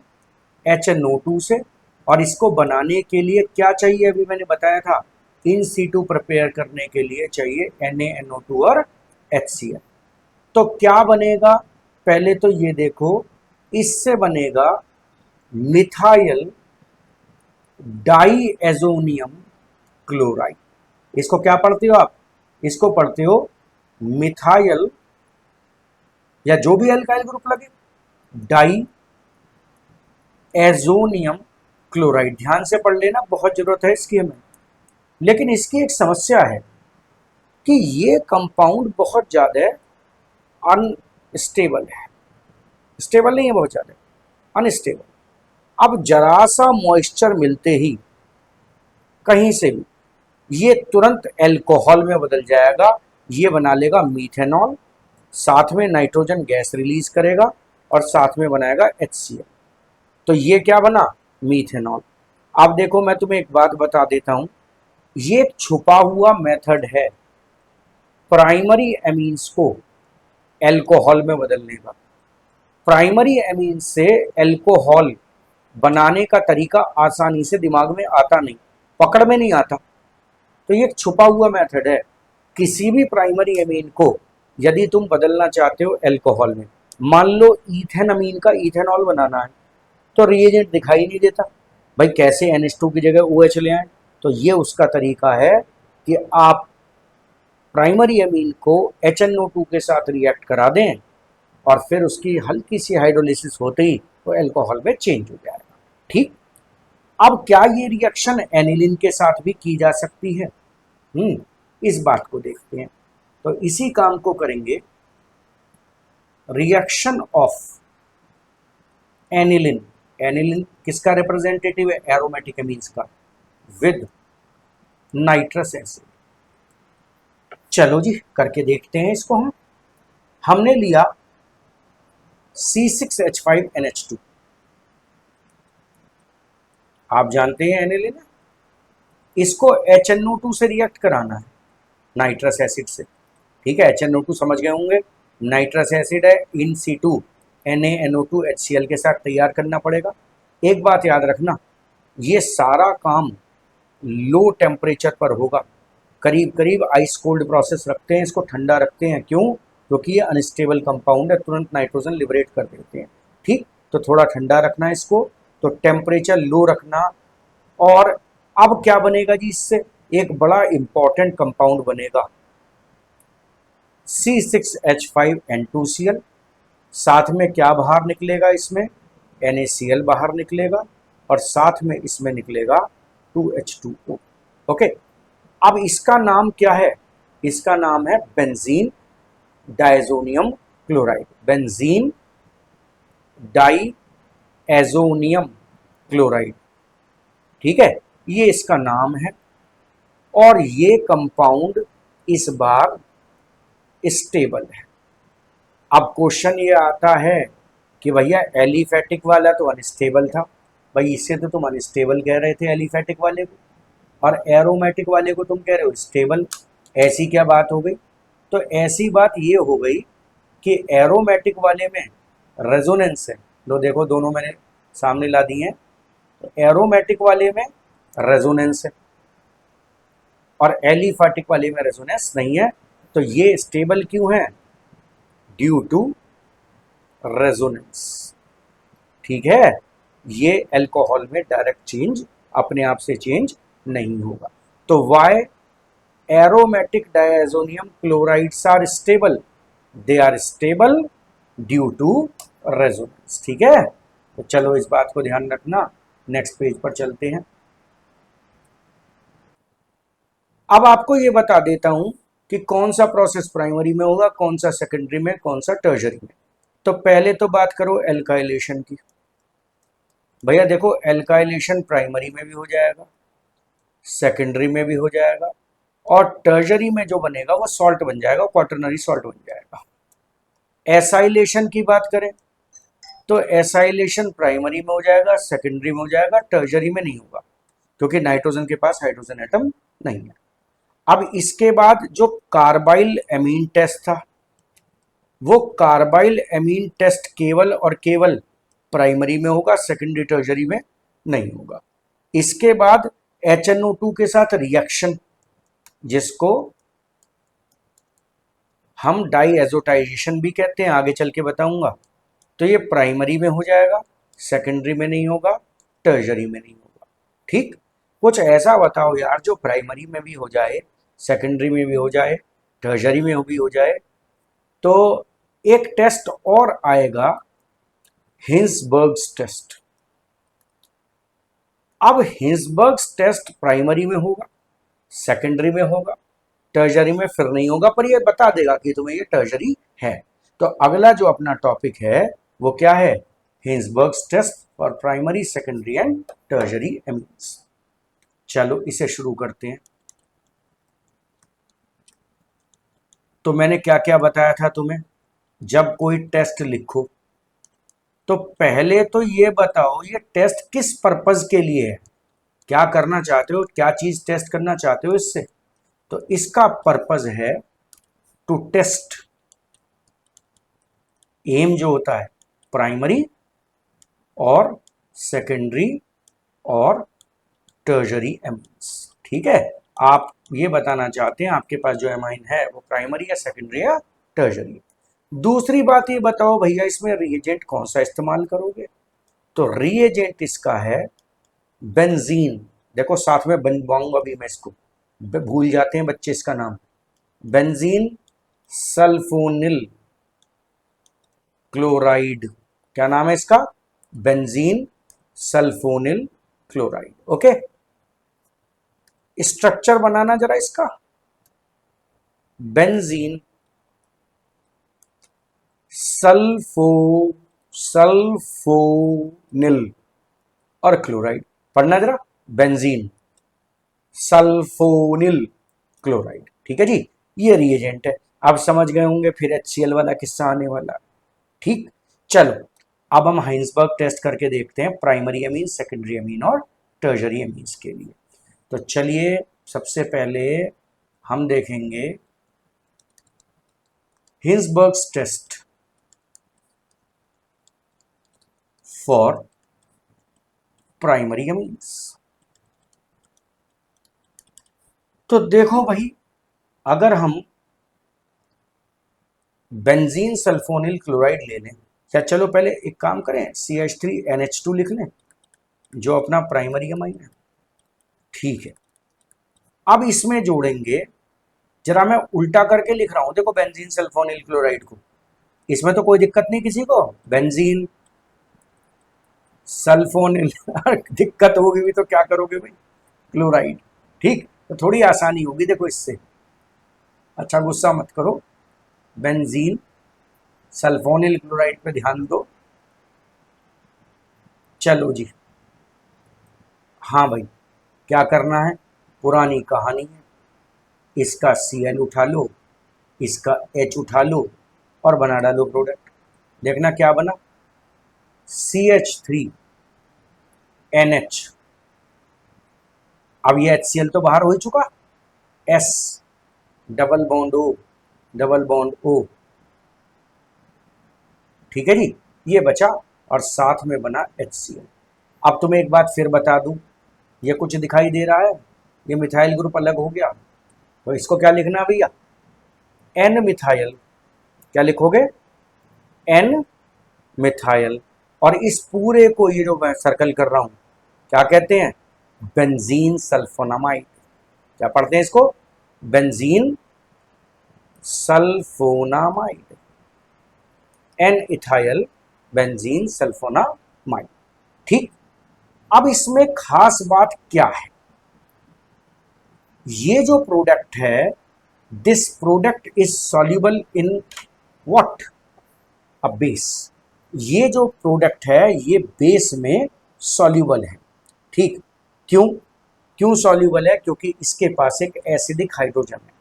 HNO2 से। और इसको बनाने के लिए क्या चाहिए? अभी मैंने बताया था, इन सीटू प्रिपेयर करने के लिए चाहिए NaNO2 और HCl। तो क्या बनेगा? पहले तो ये देखो, इससे बनेगा मिथाइल डाइएजोनियम क्लोराइड। इसको क्या पढ़ते हो आप? इसको पढ़ते हो मिथाइल, या जो भी अल्काइल ग्रुप लगे, डाई एजोनियम क्लोराइड। ध्यान से पढ़ लेना, बहुत जरूरत है इसकी हमें। लेकिन इसकी एक समस्या है कि ये कंपाउंड बहुत ज्यादा अनस्टेबल है। स्टेबल नहीं है, बहुत ज्यादा अनस्टेबल। अब जरा सा मॉइस्चर मिलते ही कहीं से भी ये तुरंत एल्कोहल में बदल जाएगा। ये बना लेगा मीथेनॉल, साथ में नाइट्रोजन गैस रिलीज करेगा, और साथ में बनाएगा HCl। तो ये क्या बना? मीथेनॉल। अब देखो मैं तुम्हें एक बात बता देता हूं, ये एक छुपा हुआ मेथड है प्राइमरी एमीन्स को एल्कोहल में बदलने का। प्राइमरी एमीन्स से एल्कोहल बनाने का तरीका आसानी से दिमाग में आता नहीं, पकड़ में नहीं आता। तो ये एक छुपा हुआ मेथड है। किसी भी प्राइमरी एमीन को यदि तुम बदलना चाहते हो एल्कोहल में, मान लो ईथेन अमीन का इथेनॉल बनाना है, तो रिएजेंट दिखाई नहीं देता, भाई कैसे NH2 की जगह OH ले आए? तो ये उसका तरीका है कि आप प्राइमरी अमीन को HNO2 के साथ रिएक्ट करा दें, और फिर उसकी हल्की सी हाइड्रोलिसिस होते ही वो एल्कोहल में चेंज हो जाएगा। ठीक, अब क्या ये रिएक्शन एनिलीन के साथ भी की जा सकती है? इस बात को देखते हैं। तो इसी काम को करेंगे, रिएक्शन ऑफ एनिलीन। एनिलीन किसका रिप्रेजेंटेटिव है? एरोमेटिक एमीन्स का, विद नाइट्रस एसिड। चलो जी करके देखते हैं इसको। हमने लिया C6H5NH2, आप जानते हैं एनिलीन, इसको HNO2 से रिएक्ट कराना है नाइट्रस एसिड से। ठीक है, HNO2 समझ गए होंगे, नाइट्रस एसिड है, इन C2 NaNO2 HCl के साथ तैयार करना पड़ेगा। एक बात याद रखना, ये सारा काम लो टेम्परेचर पर होगा, करीब करीब आइस कोल्ड प्रोसेस रखते हैं, इसको ठंडा रखते हैं। क्यों? क्योंकि ये अनस्टेबल कंपाउंड है, तुरंत नाइट्रोजन लिबरेट कर देते हैं। ठीक, तो थोड़ा ठंडा रखना है इसको, तो टेम्परेचर लो रखना। और अब क्या बनेगा जी, इससे एक बड़ा इंपॉर्टेंट कंपाउंड बनेगा C6H5N2Cl। साथ में क्या बाहर निकलेगा, इसमें NaCl बाहर निकलेगा, और साथ में इसमें निकलेगा 2H2O। ओके, अब इसका नाम क्या है, इसका नाम है benzene diazonium chloride. Benzene diazonium chloride, ठीक है, ये इसका नाम है। और ये कंपाउंड इस बार स्टेबल है। अब क्वेश्चन ये आता है कि भैया एलिफेटिक वाला तो अनस्टेबल था, भाई इससे तो तुम अनस्टेबल कह रहे थे एलिफेटिक वाले को, और एरोमेटिक वाले को तुम कह रहे हो स्टेबल। ऐसी क्या बात हो गई, तो ऐसी बात ये हो गई कि एरोमेटिक वाले में रेजोनेंस है। लो देखो, दोनों मैंने सामने ला दिए हैं। तो एरोमेटिक वाले में रेजोनेंस है और एलिफेटिक वाले में रेजोनेंस नहीं है। तो ये स्टेबल क्यों है, ड्यू टू रेजोनेंस। ठीक है, ये अल्कोहल में डायरेक्ट चेंज अपने आप से चेंज नहीं होगा। तो why aromatic diazonium chlorides are stable, they are stable due to resonance. ठीक है, तो चलो इस बात को ध्यान रखना। नेक्स्ट पेज पर चलते हैं। अब आपको ये बता देता हूं कि कौन सा प्रोसेस प्राइमरी में होगा, कौन सा सेकेंडरी में, कौन सा टर्शरी में। तो पहले तो बात करो एल्काइलेशन की। भैया देखो, एल्काइलेशन प्राइमरी में भी हो जाएगा, सेकेंडरी में भी हो जाएगा, और टर्शरी में जो बनेगा वो सॉल्ट बन जाएगा, क्वाटरनरी सॉल्ट बन जाएगा। एसाइलेशन की बात करें तो एसाइलेशन प्राइमरी में हो जाएगा, सेकेंडरी में हो जाएगा, टर्शरी में नहीं होगा, क्योंकि नाइट्रोजन के पास हाइड्रोजन एटम नहीं है। अब इसके बाद जो कार्बाइल एमीन टेस्ट था, वो कार्बाइल एमीन टेस्ट केवल और केवल प्राइमरी में होगा, सेकेंडरी टर्शरी में नहीं होगा। इसके बाद HNO2 के साथ रिएक्शन, जिसको हम डाईएजोटाइजेशन भी कहते हैं, आगे चल के बताऊंगा। तो ये प्राइमरी में हो जाएगा, सेकेंडरी में नहीं होगा, टर्शरी में नहीं होगा। ठीक, कुछ ऐसा बताओ यार जो प्राइमरी में भी हो जाए, सेकेंडरी में भी हो जाए, टर्शरी में भी हो जाए। तो एक टेस्ट और आएगा, हिंसबर्ग्स टेस्ट। अब हिंसबर्ग्स टेस्ट प्राइमरी में होगा, सेकेंडरी में होगा, टर्शरी में फिर नहीं होगा, पर ये बता देगा कि तुम्हें ये टर्शरी है। तो अगला जो अपना टॉपिक है वो क्या है, Hinsberg's test for primary, secondary and tertiary amines. चलो इसे शुरू करते हैं। तो मैंने क्या क्या बताया था तुम्हें, जब कोई टेस्ट लिखो तो पहले तो ये बताओ ये टेस्ट किस पर्पज के लिए है, क्या करना चाहते हो, क्या चीज टेस्ट करना चाहते हो इससे। तो इसका पर्पज है टू टेस्ट, एम जो होता है प्राइमरी और सेकेंडरी और टर्शरी एमाइंस। ठीक है, आप ये बताना चाहते हैं आपके पास जो एमाइन है वो प्राइमरी या सेकेंडरी या टर्शरी। दूसरी बात ये बताओ भैया इसमें रिएजेंट कौन सा इस्तेमाल करोगे। तो रिएजेंट इसका है बेंजीन। देखो साथ में बनवाऊंगा भी मैं इसको, भूल जाते हैं बच्चे इसका नाम, बेंजीन सल्फोनिल क्लोराइड। क्या नाम है इसका, benzene sulfonyl chloride. Okay, structure बनाना जरा इसका, बेंजीन सल्फोनिल और क्लोराइड। पढ़ना जरा, बेंजीन सल्फोनिल क्लोराइड। ठीक है जी, ये रिएजेंट है। अब समझ गए होंगे फिर HCl वाला किस्सा आने वाला। ठीक, चलो अब हम हाइंसबर्ग टेस्ट करके देखते हैं प्राइमरी अमीन, सेकेंडरी अमीन और टर्शरी अमीन्स के लिए। तो चलिए सबसे पहले हम देखेंगे हिंसबर्ग्स टेस्ट फॉर प्राइमरी अमीन्स। तो देखो भाई, अगर हम बेंजीन सल्फोनिल क्लोराइड ले लें, या चलो पहले एक काम करें CH3NH2 लिख लें जो अपना प्राइमरी अमाइन है। ठीक है, अब इसमें जोड़ेंगे, जरा मैं उल्टा करके लिख रहा हूं, देखो बेंजीन सल्फोनिल क्लोराइड को, इसमें तो कोई दिक्कत नहीं किसी को, बेंजीन सल्फोनिल दिक्कत होगी भी तो क्या करोगे भाई, क्लोराइड। ठीक, तो थोड़ी आसानी होगी देखो इससे, अच्छा गुस्सा मत करो। बेंजीन सल्फोनिल क्लोराइड पे ध्यान दो। चलो जी, हाँ भाई, क्या करना है, पुरानी कहानी है, इसका Cl उठा लो, इसका H उठा लो और बना डालो प्रोडक्ट। देखना क्या बना, CH3NH, अब ये HCl तो बाहर हो ही चुका, S double bond O double bond O, ठीक है जी, ये बचा और साथ में बना HCl। अब तुम्हें एक बात फिर बता दूं, ये कुछ दिखाई दे रहा है, ये मिथाइल ग्रुप अलग हो गया, तो इसको क्या लिखना है भैया, N मिथाइल, क्या लिखोगे, N मिथाइल, और इस पूरे को ये जो मैं सर्कल कर रहा हूं क्या कहते हैं, बेंजीन सल्फोनामाइड। क्या पढ़ते हैं इसको, benzene sulphonamide, N ethyl benzene sulphonamide. ठीक, अब इसमें खास बात क्या है, ये जो प्रोडक्ट है, this product is soluble in what, a base. ये जो प्रोडक्ट है ये बेस में सॉल्युबल है। ठीक, क्यों क्यों सॉल्युबल है, क्योंकि इसके पास एक एसिडिक हाइड्रोजन है।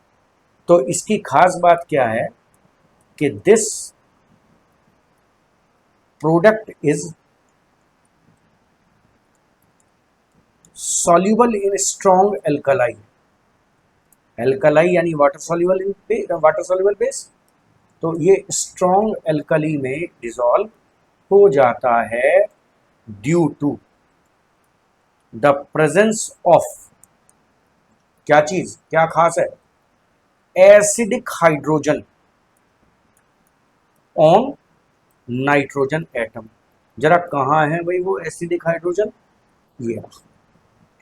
तो इसकी खास बात क्या है कि this product is soluble in strong alkali, alkali यानी water soluble in water soluble base, तो ये स्ट्रॉन्ग एल्कली में डिसॉल्व हो जाता है due to the presence of, क्या चीज, क्या खास है, acidic hydrogen on nitrogen atom. जरा कहाँ है भाई वो एसिडिक हाइड्रोजन, ये,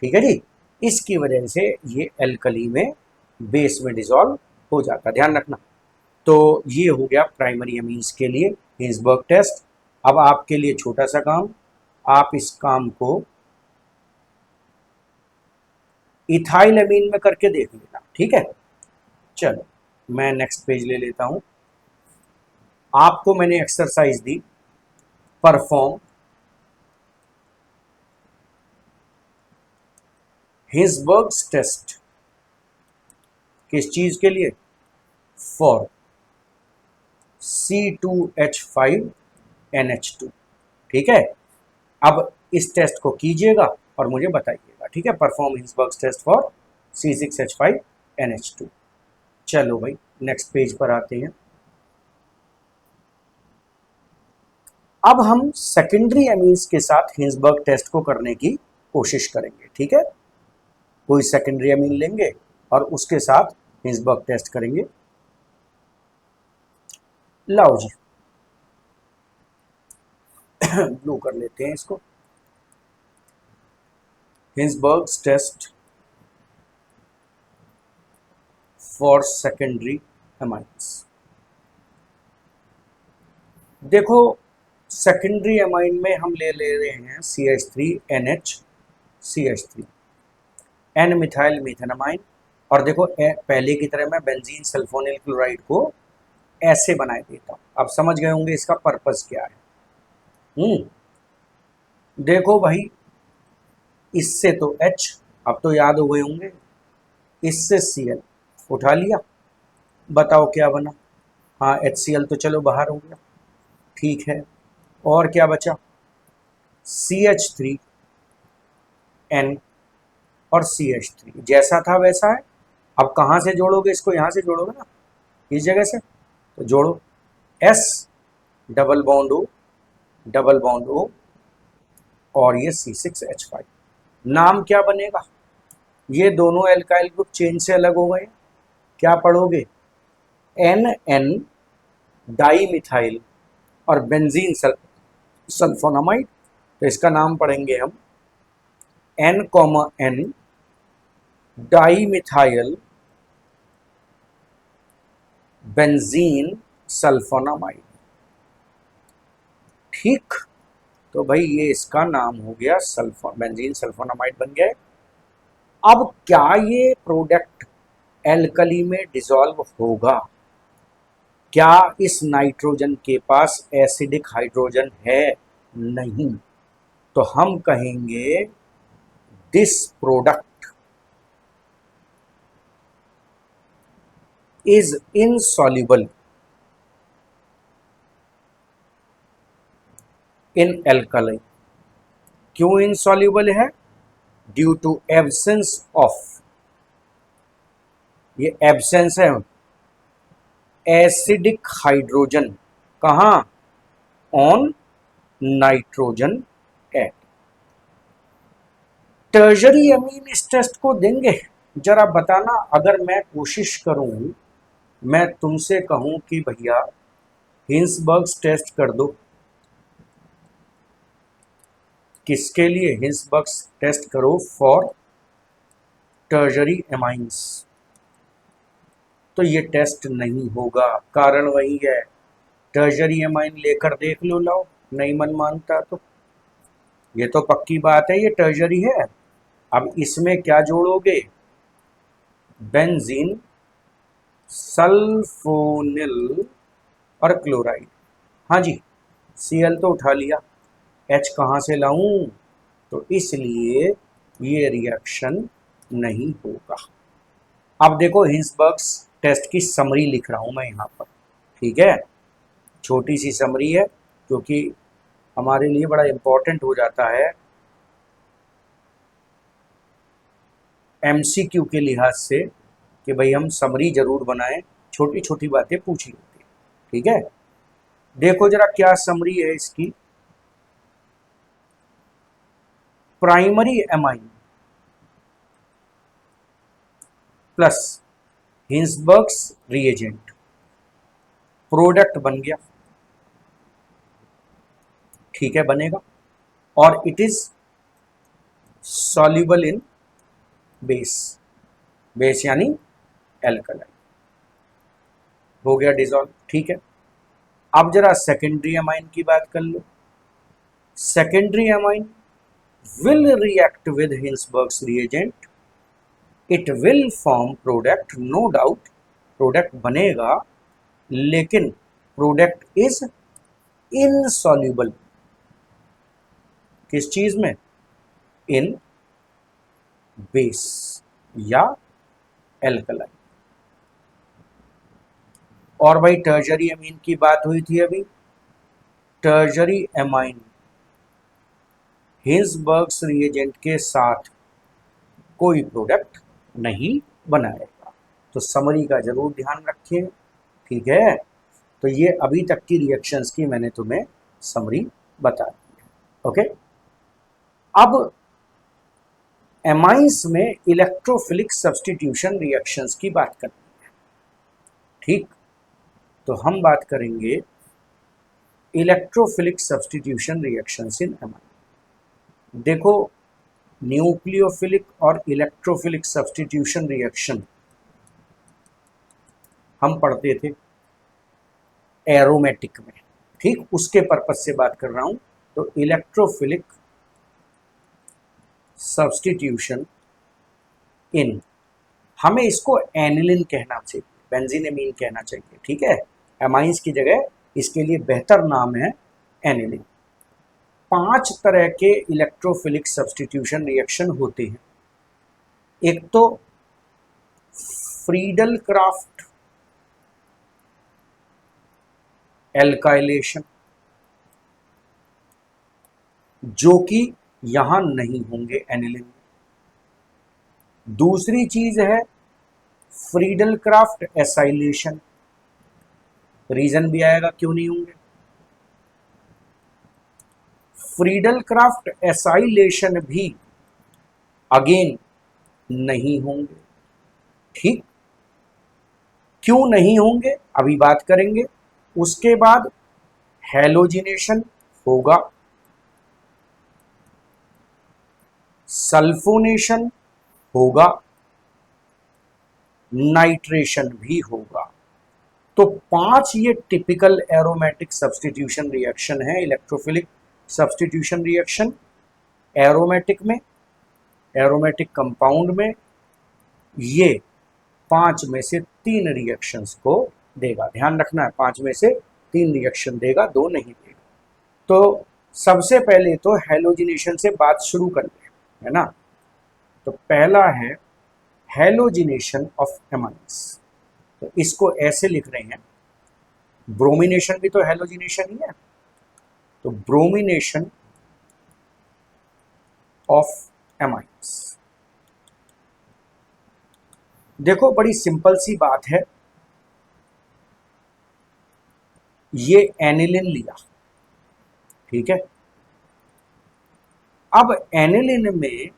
ठीक है जी, इसकी वजह से ये एल्कली में बेस में डिसॉल्व हो जाता, ध्यान रखना। तो ये हो गया प्राइमरी अमीन्स के लिए हिंसबर्ग टेस्ट। अब आपके लिए छोटा सा काम, आप इस काम को इथाइल अमीन में करके देख लेना, ठीक है। चलो मैं नेक्स्ट पेज ले लेता हूं, आपको मैंने एक्सरसाइज दी, परफॉर्म हिंसबर्ग्स टेस्ट, किस चीज के लिए, फॉर C2H5NH2, ठीक है। अब इस टेस्ट को कीजिएगा और मुझे बताइएगा, ठीक है, परफॉर्म हिंसबर्ग्स टेस्ट फॉर C6H5NH2। चलो भाई नेक्स्ट पेज पर आते हैं। अब हम सेकेंडरी अमीन्स के साथ हिंसबर्ग टेस्ट को करने की कोशिश करेंगे, ठीक है। कोई सेकेंडरी अमीन लेंगे और उसके साथ हिंसबर्ग टेस्ट करेंगे। लाओ जी ब्लू कर लेते हैं इसको, हिंसबर्ग्स टेस्ट फॉर सेकेंडरी अमाइंस। देखो सेकेंडरी अमाइन में हम ले रहे हैं CH3NH CH3, N मिथाइल मीथेनामाइन, और देखो पहले की तरह मैं बेंजीन सल्फोनिल क्लोराइड को ऐसे बनाए देता हूं। अब समझ गए होंगे इसका पर्पस क्या है। देखो भाई, इससे तो H, अब तो याद हो गए होंगे, इससे Cl उठा लिया, बताओ क्या बना, हाँ HCl तो चलो बाहर हो गया, ठीक है, और क्या बचा, CH3N और CH3, जैसा था वैसा है। अब कहाँ से जोड़ोगे इसको, यहाँ से जोड़ोगे ना, इस जगह से, तो जोड़ो, S double bond O double bond O और ये C6H5, नाम क्या बनेगा, ये दोनों एल्काइल ग्रुप चेन से अलग हो गए, क्या पढ़ोगे, NN डाई मिथाइल और बेंजीन सल्फोनामाइड। तो इसका नाम पढ़ेंगे हम N, dimethyl benzene sulphonamide. ठीक, तो भाई ये इसका नाम हो गया बेंजीन सल्फोनामाइड बन गया। अब क्या ये प्रोडक्ट एल्कली में डिसॉल्व होगा? क्या इस नाइट्रोजन के पास एसिडिक हाइड्रोजन है? नहीं। तो हम कहेंगे this product is insoluble in alkali. क्यों इनसॉल्युबल है? ड्यू टू एब्सेंस ऑफ, ये एब्सेंस है एसिडिक हाइड्रोजन। कहाँ? On nitrogen eight. टर्जरी अमीन इस टेस्ट को देंगे? जरा बताना, अगर मैं कोशिश करूं, मैं तुमसे कहूं कि भैया हिंसबर्ग्स टेस्ट कर दो। किसके लिए? हिंसबर्ग्स टेस्ट करो फॉर टर्जरी एमाइंस। तो ये टेस्ट नहीं होगा, कारण वही है, टर्जरी एमाइन लेकर देख लो, लाओ, नहीं मन मानता तो ये तो पक्की बात है ये टर्जरी है। अब इसमें क्या जोड़ोगे? बेंजीन सल्फोनिल और क्लोराइड। हाँ जी, Cl तो उठा लिया, H कहाँ से लाऊं? तो इसलिए ये रिएक्शन नहीं होगा। अब देखो हिंसबर्ग्स टेस्ट की समरी लिख रहा हूं मैं यहाँ पर, ठीक है, छोटी सी समरी है क्योंकि हमारे लिए बड़ा इंपॉर्टेंट हो जाता है MCQ के लिहाज से कि भाई हम समरी जरूर बनाएं, छोटी छोटी बातें पूछी होती है, ठीक है। देखो जरा क्या समरी है इसकी। Primary amine plus Hinsberg's reagent, product बन गया, ठीक है, बनेगा, और it is soluble in base, base यानी एल्कलाइन, हो गया डिसॉल्व, ठीक है। अब जरा सेकेंडरी अमाइन की बात कर लो। Secondary amine will react with Hinsberg's reagent, it will form product, no doubt product बनेगा, लेकिन product is insoluble किस चीज में? इन बेस या एल्कलाइन। और भाई टर्जरी अमीन की बात हुई थी अभी, टर्जरी अमाइन हिंसबर्ग्स रिएजेंट के साथ कोई प्रोडक्ट नहीं बनाएगा। तो समरी का जरूर ध्यान रखिए, ठीक है। तो ये अभी तक की रिएक्शंस की मैंने तुम्हें समरी बता दी है, ओके। अब एमाइंस में इलेक्ट्रोफिलिक सब्स्टिट्यूशन रिएक्शंस की बात करते हैं, ठीक। तो हम बात करेंगे electrophilic substitution reactions in amine. देखो न्यूक्लियोफिलिक और इलेक्ट्रोफिलिक सब्स्टिट्यूशन रिएक्शन हम पढ़ते थे एरोमेटिक में, ठीक, उसके पर्पज से बात कर रहा हूं। तो इलेक्ट्रोफिलिक सब्स्टिट्यूशन इन, हमें इसको एनिलिन कहना चाहिए, बेंजीन एमीन कहना चाहिए, ठीक है। एमाइंस की जगह इसके लिए बेहतर नाम है एनिलिन। 5 तरह के इलेक्ट्रोफिलिक सब्स्टिट्यूशन रिएक्शन होते हैं। एक तो फ्रीडल क्राफ्ट एल्काइलेशन, जो कि यहां नहीं होंगे एनिलिन। दूसरी चीज है फ्रीडल क्राफ्ट एसाइलेशन, रीजन भी आएगा क्यों नहीं होंगे। फ्रीडल क्राफ्ट एसाइलेशन भी अगेन नहीं होंगे, ठीक। क्यों नहीं होंगे अभी बात करेंगे। उसके बाद हैलोजिनेशन होगा, सल्फोनेशन होगा, नाइट्रेशन भी होगा। तो 5 ये टिपिकल एरोमेटिक सब्स्टिट्यूशन रिएक्शन है, इलेक्ट्रोफिलिक सब्स्टिट्यूशन रिएक्शन। एरोमेटिक में, एरोमेटिक कंपाउंड में ये 5 में से 3 रिएक्शंस को देगा। ध्यान रखना है, 5 में से 3 रिएक्शन देगा, 2 नहीं देगा। तो सबसे पहले तो हैलोजिनेशन से बात शुरू कर लें, है ना। तो पहला है हैलोजिनेशन ऑफ एमाइन्स। तो इसको ऐसे लिख रहे हैं, ब्रोमिनेशन भी तो हैलोजिनेशन ही है। तो ब्रोमिनेशन ऑफ एमाइन्स, देखो बड़ी सिंपल सी बात है, ये एनिलिन लिया, ठीक है। अब एनिलिन में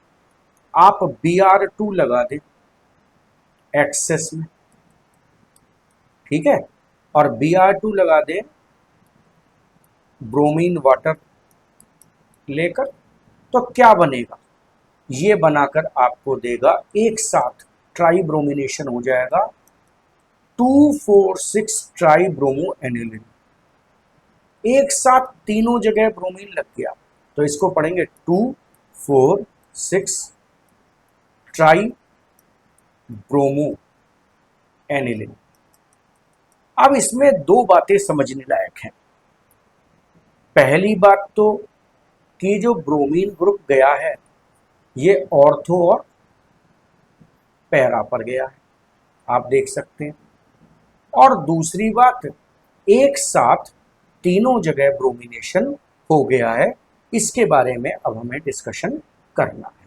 आप Br2 लगा दें एक्सेस में, ठीक है, और Br2 लगा दें ब्रोमीन वाटर लेकर, तो क्या बनेगा, ये बनाकर आपको देगा एक साथ ट्राइब्रोमिनेशन हो जाएगा, 2,4,6 ट्राइब्रोमो एनिलिन। एक साथ तीनों जगह ब्रोमीन लग गया, तो इसको पढ़ेंगे 2,4,6 ट्राई ब्रोमो एनिलिन। अब इसमें 2 बातें समझने लायक हैं। पहली बात तो कि जो ब्रोमीन ग्रुप गया है ये ऑर्थो और पैरा पर गया है, आप देख सकते हैं। और दूसरी बात, एक साथ तीनों जगह ब्रोमिनेशन हो गया है, इसके बारे में अब हमें डिस्कशन करना है।